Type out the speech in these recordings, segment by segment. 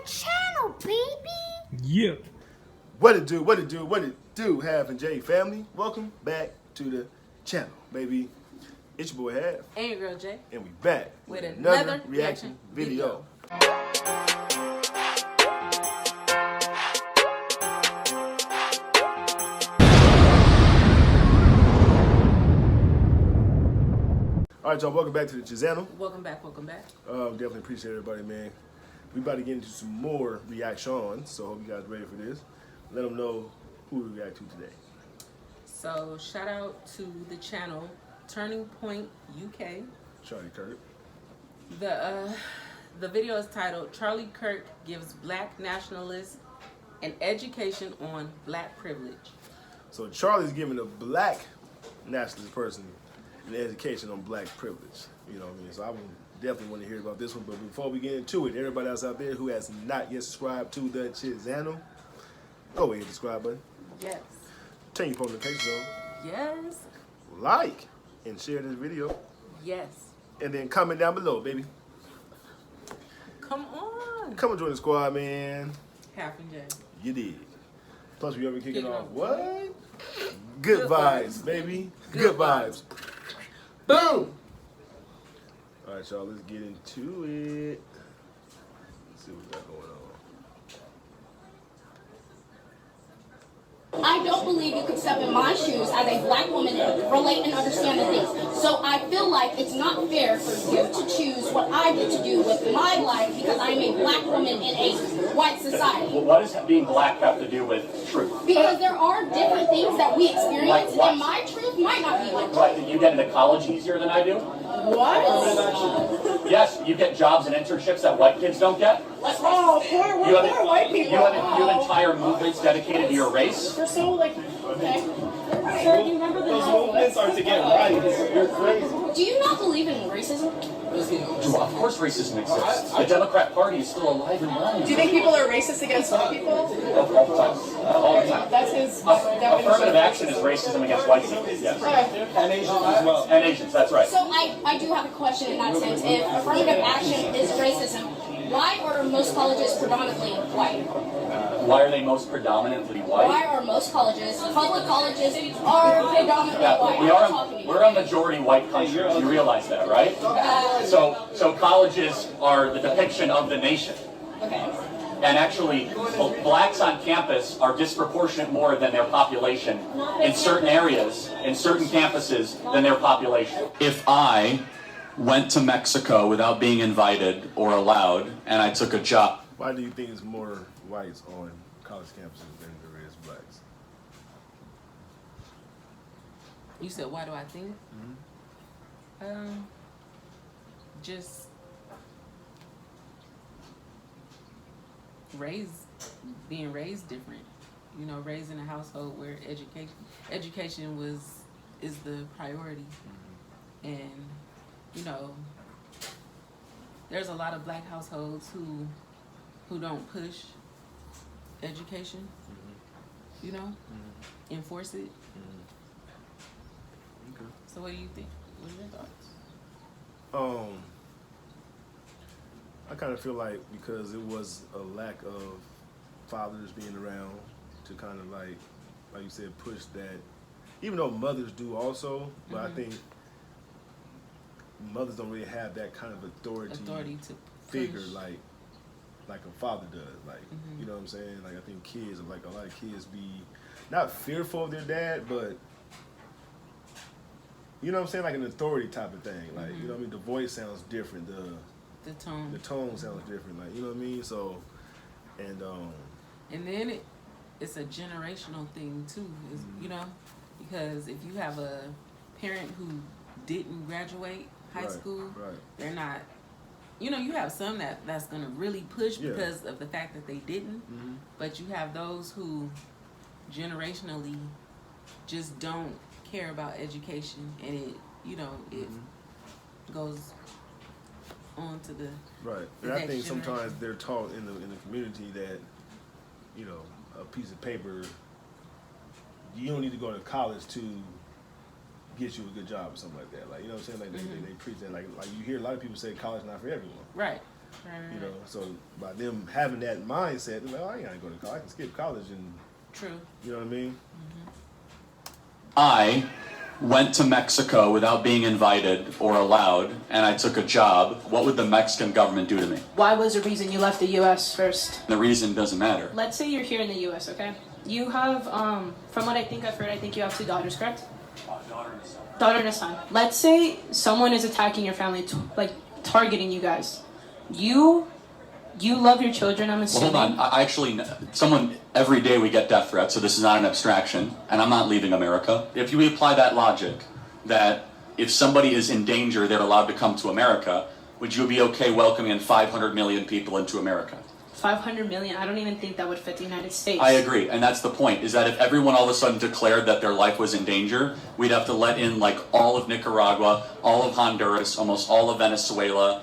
channel, baby. Yeah. What it do, Half and J family? Welcome back to the channel, baby. It's your boy Half. And your girl Jay. And we back with another reaction video. All right, y'all, welcome back to the channel. Welcome back. Definitely appreciate everybody, man. We about to get into some more reactions, so hope you guys ready for this. Let them know who we react to today. So shout out to the channel Turning Point UK. Charlie Kirk. The video is titled Charlie Kirk Gives Black Nationalists an Education on Black Privilege. So Charlie's giving a black nationalist person an education on black privilege. You know what I mean? So I would definitely want to hear about this one. But before we get into it, everybody else out there who has not yet subscribed to the channel, go ahead and subscribe button. Yes. Turn your notifications on. Yes. Like and share this video. Yes. And then comment down below, baby. Come on. Come and join the squad, man. Half and J. You did. Plus, we ever kicking off off what? Good vibes, baby. Good vibes. Boom. All right, y'all, let's get into it. Let's see what we got going on. I don't believe you could step in my shoes as a black woman and relate and understand the things. So I feel like it's not fair for you to choose what I get to do with my life because I'm a black woman in a white society. Well, what does being black have to do with truth? Because there are different things that we experience, Like what? and my truth might not be like What, you get into college easier than I do? what? Yes, you get jobs and internships that white kids don't get. Oh, poor white people. You have entire movements dedicated to your race. They're so like, okay. Sir, do you remember the Those movements are to get right. You're crazy. Do you not believe in racism? Of course racism exists. The Democrat Party is still alive and well. Do you think people are racist against white people? All the time. All the time. That's his Affirmative action is racism against white people. Yes. And Asians as well. And Asians, that's right. So I do have a question in that sense. If affirmative action is racism, why are most colleges predominantly white? Why are they most predominantly white? Why are most colleges, public colleges, are predominantly white? Yeah, we're a majority white country. You realize that, right? So colleges are the depiction of the nation. Okay. And actually, blacks on campus are disproportionate more than their population in certain areas, in certain campuses, than their population. If I went to Mexico without being invited or allowed, and I took a job. Why do you think there's more whites on college campuses than there is blacks? You said, why do I think? Just being raised different. You know, raised in a household where education is the priority. And, you know, there's a lot of black households who don't push education, you know, enforce it. Okay. So what do you think? What are your thoughts? I kind of feel like because it was a lack of fathers being around to kind of like you said, push that, even though mothers do also, but I think mothers don't really have that kind of authority To figure push. like a father does. Like, you know what I'm saying? Like, I think kids, like a lot of kids be not fearful of their dad, but you know what I'm saying? Like an authority type of thing. Like, you know what I mean? The voice sounds different. The tone sounds different. Like, you know what I mean? So, and then it's a generational thing too, you know, because if you have a parent who didn't graduate high school, they're not, you know, you have some that's going to really push because of the fact that they didn't, but you have those who generationally just don't care about education, and it, you know, it goes on to the and I think sometimes they're taught in the community that, you know, a piece of paper, you don't need to go to college to get you a good job or something like that. Like, you know what I'm saying? Like they preach that. Like you hear a lot of people say college not for everyone. Right. You know, so by them having that mindset, they're like, oh, I ain't gotta go to college. I can skip college and. True. You know what I mean? I went to Mexico without being invited or allowed, and I took a job. What would the Mexican government do to me? Why was the reason you left the U.S. first? The reason doesn't matter. Let's say you're here in the U.S., okay? You have, from what I think I've heard, I think you have 2 daughters, correct? Daughter and a son. Daughter and a son. Let's say someone is attacking your family, targeting you guys. You love your children, I'm assuming. Well, hold on. Someone, every day we get death threats, so this is not an abstraction, and I'm not leaving America. If you apply that logic, that if somebody is in danger, they're allowed to come to America, would you be okay welcoming 500 million people into America? 500 million? I don't even think that would fit the United States. I agree, and that's the point, is that if everyone all of a sudden declared that their life was in danger, we'd have to let in like all of Nicaragua, all of Honduras, almost all of Venezuela.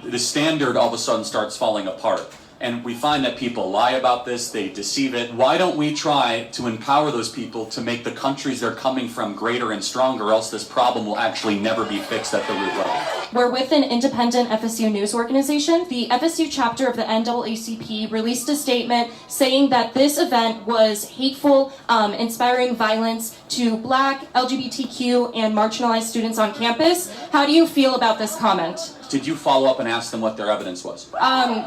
The standard all of a sudden starts falling apart. And we find that people lie about this, they deceive it. Why don't we try to empower those people to make the countries they're coming from greater and stronger, else this problem will actually never be fixed at the root level. We're with an independent FSU news organization. The FSU chapter of the NAACP released a statement saying that this event was hateful, inspiring violence to Black, LGBTQ, and marginalized students on campus. How do you feel about this comment? Did you follow up and ask them what their evidence was?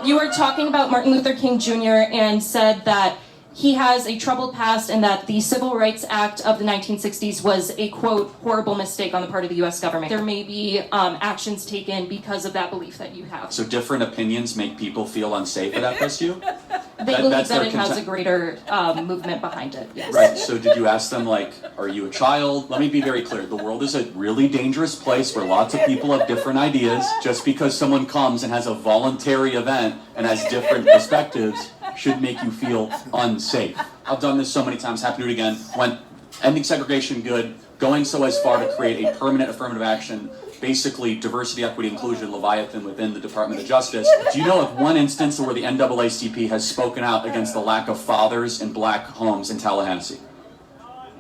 You were talking about Martin Luther King Jr. and said that he has a troubled past and that the Civil Rights Act of the 1960s was a, quote, horrible mistake on the part of the U.S. government. There may be actions taken because of that belief that you have. So different opinions make people feel unsafe at FSU? They believe that it has a greater movement behind it, yes. Right, so did you ask them, like, are you a child? Let me be very clear. The world is a really dangerous place where lots of people have different ideas. Just because someone comes and has a voluntary event and has different perspectives should make you feel unsafe. I've done this so many times, happy to do it again. When ending segregation, good. Going so as far to create a permanent affirmative action, basically diversity, equity, inclusion, Leviathan within the Department of Justice. Do you know of one instance where the NAACP has spoken out against the lack of fathers in Black homes in Tallahassee?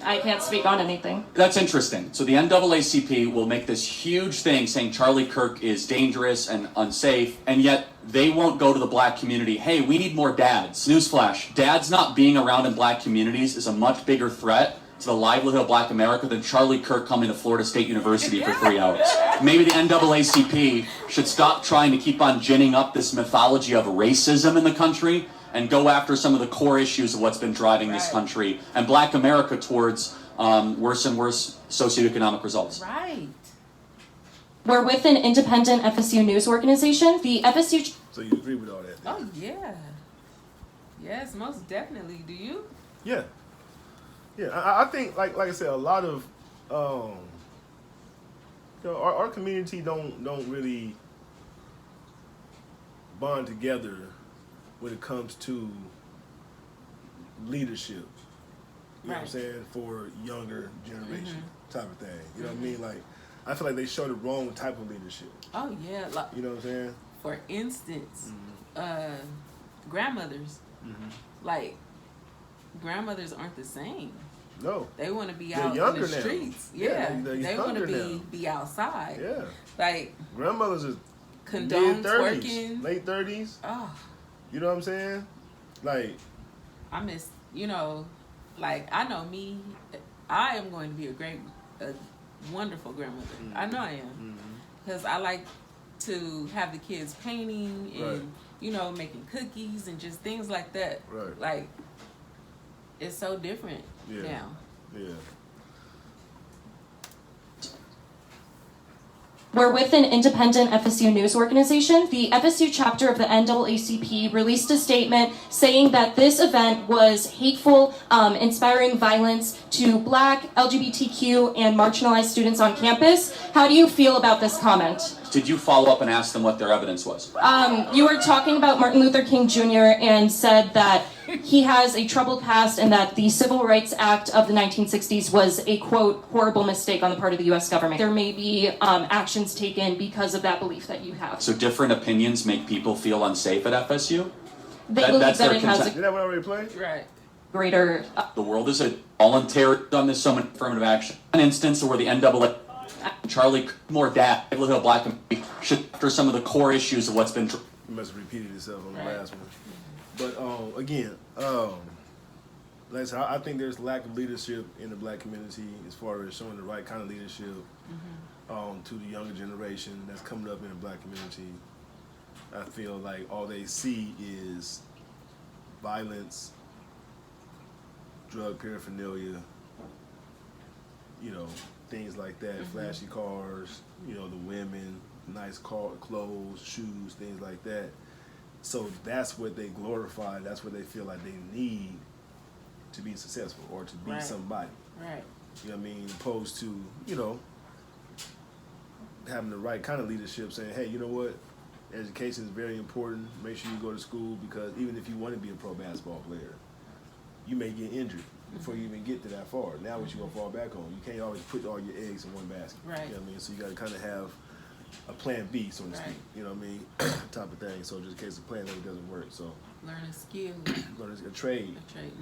I can't speak on anything. That's interesting. So the NAACP will make this huge thing saying Charlie Kirk is dangerous and unsafe, and yet they won't go to the Black community, hey, we need more dads. Newsflash, dads not being around in Black communities is a much bigger threat to the livelihood of Black America than Charlie Kirk coming to Florida State University for 3 hours. Maybe the NAACP should stop trying to keep on ginning up this mythology of racism in the country and go after some of the core issues of what's been driving this country and Black America towards worse and worse socioeconomic results. Right. We're with an independent FSU news organization. The FSU... So you agree with all that? Then? Oh, yeah. Yes, most definitely. Do you? Yeah. Yeah, I think, like I said, a lot of, our community don't really bond together when it comes to leadership. You know what I'm saying? For younger generation type of thing. You know what I mean? Like, I feel like they show the wrong type of leadership. Oh, yeah. Like, you know what I'm saying? For instance, grandmothers. Like, grandmothers aren't the same. No. They want to be They're out younger in the now. streets. Yeah, Yeah. they're They want to younger be outside. Yeah. Like, Grandmothers is condone mid-30s, twerking. late 30s. Oh, You know what I'm saying? Like, I miss, like, I know me, I am going to be a wonderful grandmother. I know I am. Because I like to have the kids painting and, making cookies and just things like that. Right. Like, it's so different now. Yeah. We're with an independent FSU news organization. The FSU chapter of the NAACP released a statement saying that this event was hateful, inspiring violence to Black, LGBTQ, and marginalized students on campus. How do you feel about this comment? Did you follow up and ask them what their evidence was? You were talking about Martin Luther King Jr. and said that he has a troubled past and that the Civil Rights Act of the 1960s was a, quote, horrible mistake on the part of the U.S. government. There may be actions taken because of that belief that you have. So different opinions make people feel unsafe at FSU? They believe that it has Did that one already play? Right. greater... The world is a voluntary, done this so much affirmative action. An instance where the NAACP, Charlie more dad, livelihood of Black should after some of the core issues of what's been It must have repeated itself on the last one. But again, like I said, I think there's lack of leadership in the black community as far as showing the right kind of leadership to the younger generation that's coming up in the black community. I feel like all they see is violence, drug paraphernalia, you know, things like that, flashy cars, you know, the women, nice clothes, shoes, things like that. So that's what they glorify, that's what they feel like they need to be successful or to be somebody. Right. You know what I mean? Opposed to, you know, having the right kind of leadership, saying, hey, you know what? Education is very important. Make sure you go to school, because even if you want to be a pro basketball player, you may get injured before you even get to that far. Now what you gonna fall back on? You can't always put all your eggs in one basket. Right. You know what I mean? So you gotta kinda have a plan B, so to speak. You know what I mean? Type of thing. So just in case the plan A doesn't work. So learn a skill. Learn a trade. A trade.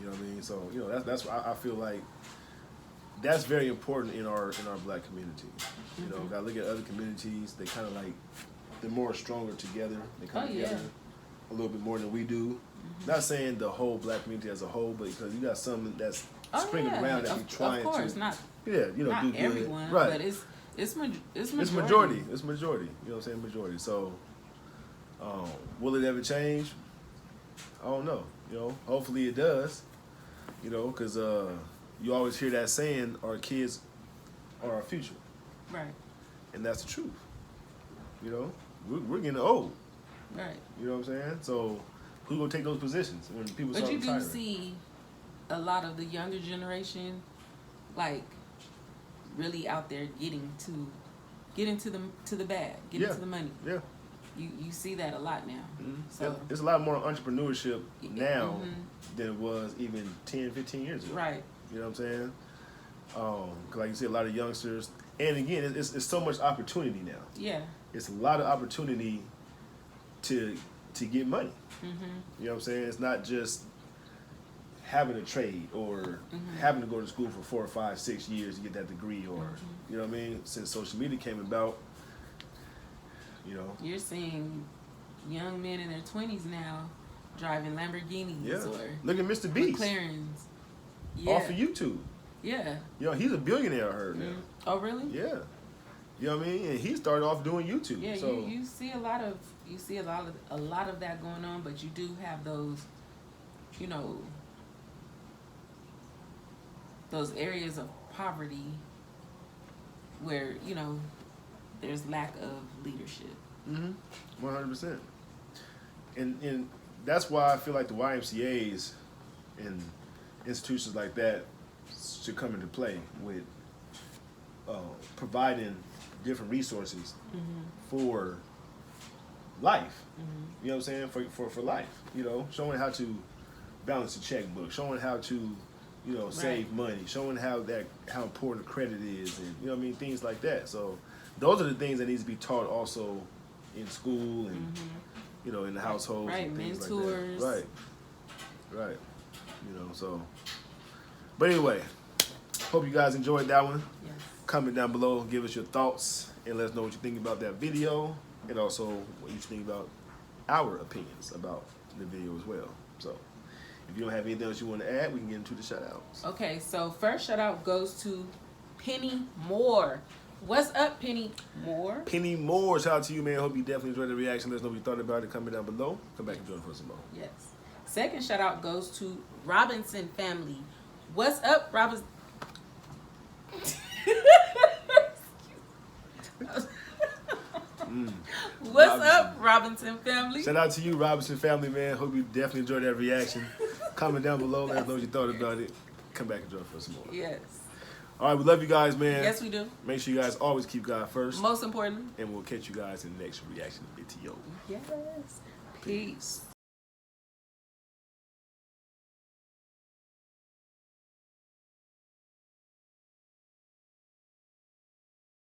You know what I mean? So, you know, that's why I feel like that's very important in our black community. You know, gotta look at other communities, they kinda like they're more stronger together. They come together a little bit more than we do. Not saying the whole black community as a whole, but because you got some that's springing around that be trying to. Not do good. Everyone, right? But it's majority. It's majority. It's majority. You know what I'm saying? Majority. So, will it ever change? I don't know. You know, hopefully it does. You know, because you always hear that saying, "Our kids are our future." Right. And that's the truth. You know, we're getting old. Right. You know what I'm saying? So who's gonna take those positions when people start retiring? But you do see a lot of the younger generation, like, really out there getting to the bag, getting to the money. Yeah. You see that a lot now. So there's a lot more entrepreneurship now than it was even 10, 15 years ago. Right. You know what I'm saying? 'Cause like you see, a lot of youngsters, and again, it's so much opportunity now. Yeah. It's a lot of opportunity to get money. You know what I'm saying? It's not just having a trade or having to go to school for 4 or 5, 6 years to get that degree, or you know what I mean? Since social media came about, you know, you're seeing young men in their 20s now driving Lamborghinis or look at Mr. Beast, McLarens. Off of YouTube. Yeah. You know, he's a billionaire, I heard now. Oh, really? Yeah. You know what I mean? And he started off doing YouTube. Yeah, so you see a lot of that going on, but you do have those, you know, those areas of poverty where, you know, there's lack of leadership. 100%. And that's why I feel like the YMCA's and institutions like that should come into play with providing different resources for life. You know what I'm saying? For life. You know, showing how to balance a checkbook, showing how to, you know, save money, showing how important credit is, and you know what I mean, things like that. So those are the things that needs to be taught also in school and you know, in the households and things mentors. like that. Right. You know, so but anyway, hope you guys enjoyed that one. Yes. Comment down below, give us your thoughts, and let us know what you think about that video, and also what you think about our opinions about the video as well. So if you don't have anything else you want to add, we can get into the shout outs. Okay, so first shout out goes to Penny Moore. What's up, Penny Moore? Penny Moore, shout out to you, man. Hope you definitely enjoyed the reaction. Let us know what you thought about it. Comment down below. Come back and join us for some more. Yes. Second shout out goes to Robinson family. What's up, Robinson? What's up, Robinson family? Shout out to you, Robinson family, man. Hope you definitely enjoyed that reaction. Comment down below. Let us know what you thought about it. Come back and join us for some more. Yes. All right, we love you guys, man. Yes, we do. Make sure you guys always keep God first. Most important. And we'll catch you guys in the next reaction video. Yes. Peace.